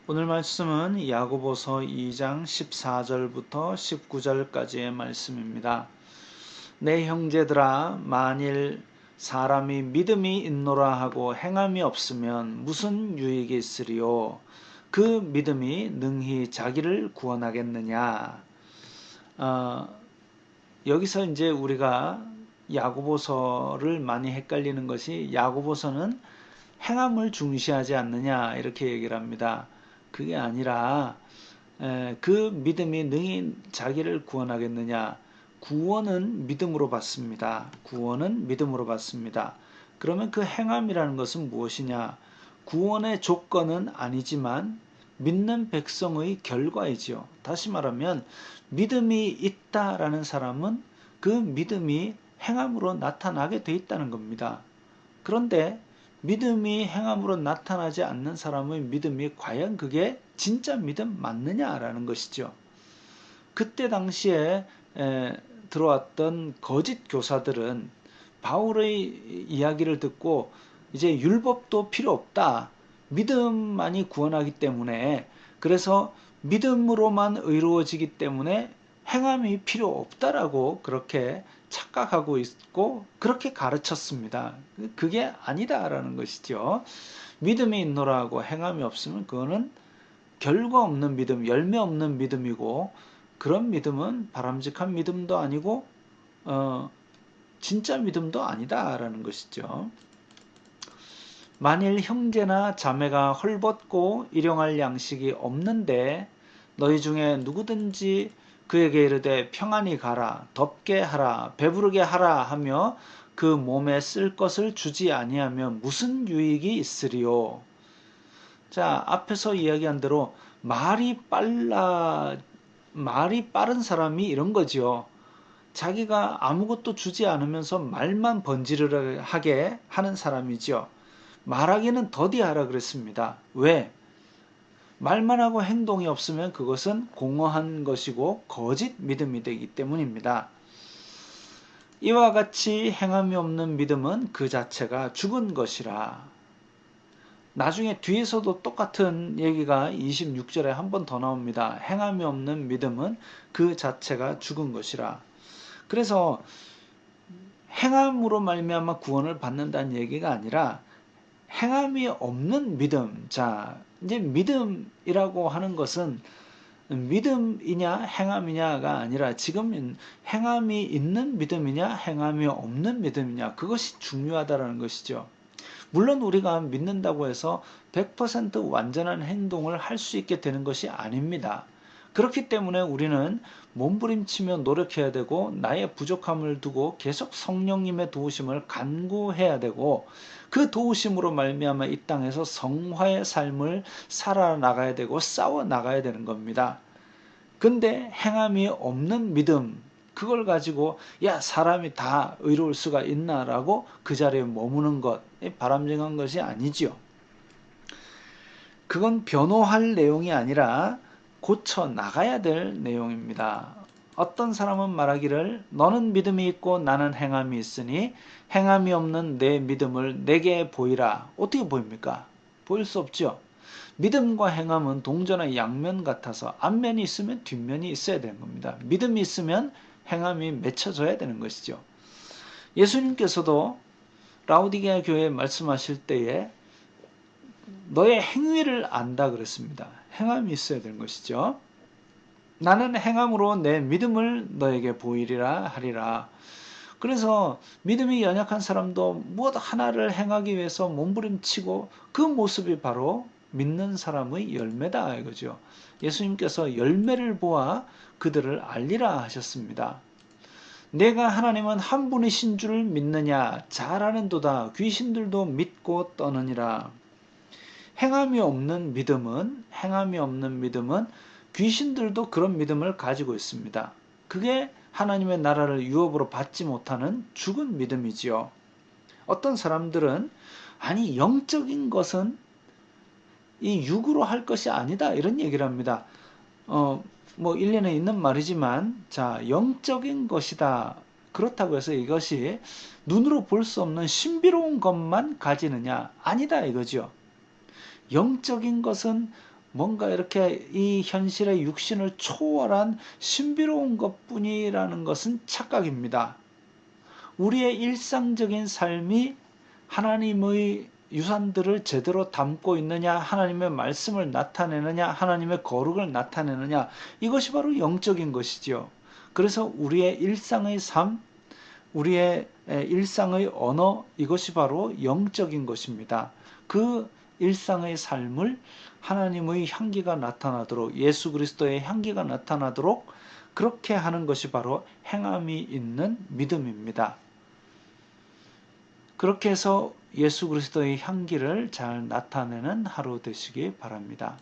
오늘 말씀은 야고보서 2장 14절부터 19절까지의 말씀입니다. 내 형제들아, 만일 사람이 믿음이 있노라 하고 행함이 없으면 무슨 유익이 있으리요? 그 믿음이 능히 자기를 구원하겠느냐? 여기서 이제 우리가 야고보서를 많이 헷갈리는 것이, 야고보서는 행함을 중시하지 않느냐 이렇게 얘기를 합니다. 그게 아니라 그 믿음이 능히 자기를 구원하겠느냐. 구원은 믿음으로 받습니다. 구원은 믿음으로 받습니다. 그러면 그 행함이라는 것은 무엇이냐? 구원의 조건은 아니지만 믿는 백성의 결과이지요. 다시 말하면 믿음이 있다라는 사람은 그 믿음이 행함으로 나타나게 돼 있다는 겁니다. 그런데 믿음이 행함으로 나타나지 않는 사람의 믿음이 과연 그게 진짜 믿음 맞느냐라는 것이죠. 그때 당시에 들어왔던 거짓 교사들은 바울의 이야기를 듣고 이제 율법도 필요 없다. 믿음만이 구원하기 때문에, 그래서 믿음으로만 의로워지기 때문에 행함이 필요 없다라고 그렇게 착각하고 있고 그렇게 가르쳤습니다. 그게 아니다라는 것이죠. 믿음이 있노라 하고 행함이 없으면 그거는 결과 없는 믿음, 열매 없는 믿음이고, 그런 믿음은 바람직한 믿음도 아니고 진짜 믿음도 아니다라는 것이죠. 만일 형제나 자매가 헐벗고 일용할 양식이 없는데 너희 중에 누구든지 그에게 이르되 평안히 가라, 덥게 하라, 배부르게 하라 하며 그 몸에 쓸 것을 주지 아니하면 무슨 유익이 있으리요? 자, 앞에서 이야기한 대로 말이 빠른 사람이 이런 거지요. 자기가 아무것도 주지 않으면서 말만 번지르르하게 하는 사람이지요. 말하기는 더디하라 그랬습니다. 왜? 말만 하고 행동이 없으면 그것은 공허한 것이고 거짓 믿음이 되기 때문입니다. 이와 같이 행함이 없는 믿음은 그 자체가 죽은 것이라. 나중에 뒤에서도 똑같은 얘기가 26절에 한 번 더 나옵니다. 행함이 없는 믿음은 그 자체가 죽은 것이라. 그래서 행함으로 말미암아 구원을 받는다는 얘기가 아니라 행함이 없는 믿음. 자, 이제 믿음이라고 하는 것은 믿음이냐 행함이냐가 아니라 지금 행함이 있는 믿음이냐 행함이 없는 믿음이냐, 그것이 중요하다는 것이죠. 물론 우리가 믿는다고 해서 100% 완전한 행동을 할 수 있게 되는 것이 아닙니다. 그렇기 때문에 우리는 몸부림치며 노력해야 되고, 나의 부족함을 두고 계속 성령님의 도우심을 간구해야 되고, 그 도우심으로 말미암아 이 땅에서 성화의 삶을 살아나가야 되고 싸워 나가야 되는 겁니다. 근데 행함이 없는 믿음, 그걸 가지고 야, 사람이 다 의로울 수가 있나라고 그 자리에 머무는 것, 바람직한 것이 아니지요. 그건 변호할 내용이 아니라 고쳐 나가야 될 내용입니다. 어떤 사람은 말하기를 너는 믿음이 있고 나는 행함이 있으니 행함이 없는 내 믿음을 내게 보이라. 어떻게 보입니까? 보일 수 없죠. 믿음과 행함은 동전의 양면 같아서 앞면이 있으면 뒷면이 있어야 되는 겁니다. 믿음이 있으면 행함이 맺혀져야 되는 것이죠. 예수님께서도 라오디게아 교회에 말씀하실 때에 너의 행위를 안다 그랬습니다. 행함이 있어야 되는 것이죠. 나는 행함으로 내 믿음을 너에게 보이리라 하리라. 그래서 믿음이 연약한 사람도 무엇 하나를 행하기 위해서 몸부림치고 그 모습이 바로 믿는 사람의 열매다 이거죠. 예수님께서 열매를 보아 그들을 알리라 하셨습니다. 내가 하나님은 한 분이신 줄 믿느냐? 잘 아는도다. 귀신들도 믿고 떠느니라. 행함이 없는 믿음은 귀신들도 그런 믿음을 가지고 있습니다. 그게 하나님의 나라를 유업으로 받지 못하는 죽은 믿음이지요. 어떤 사람들은 아니 영적인 것은 이 육으로 할 것이 아니다 이런 얘기를 합니다. 뭐 일련에 있는 말이지만, 자, 영적인 것이다. 그렇다고 해서 이것이 눈으로 볼 수 없는 신비로운 것만 가지느냐? 아니다 이거죠. 영적인 것은 뭔가 이렇게 이 현실의 육신을 초월한 신비로운 것뿐이라는 것은 착각입니다. 우리의 일상적인 삶이 하나님의 유산들을 제대로 담고 있느냐, 하나님의 말씀을 나타내느냐, 하나님의 거룩을 나타내느냐, 이것이 바로 영적인 것이지요. 그래서 우리의 일상의 삶, 우리의 일상의 언어, 이것이 바로 영적인 것입니다. 그 일상의 삶을 하나님의 향기가 나타나도록, 예수 그리스도의 향기가 나타나도록 그렇게 하는 것이 바로 행함이 있는 믿음입니다. 그렇게 해서 예수 그리스도의 향기를 잘 나타내는 하루 되시기 바랍니다.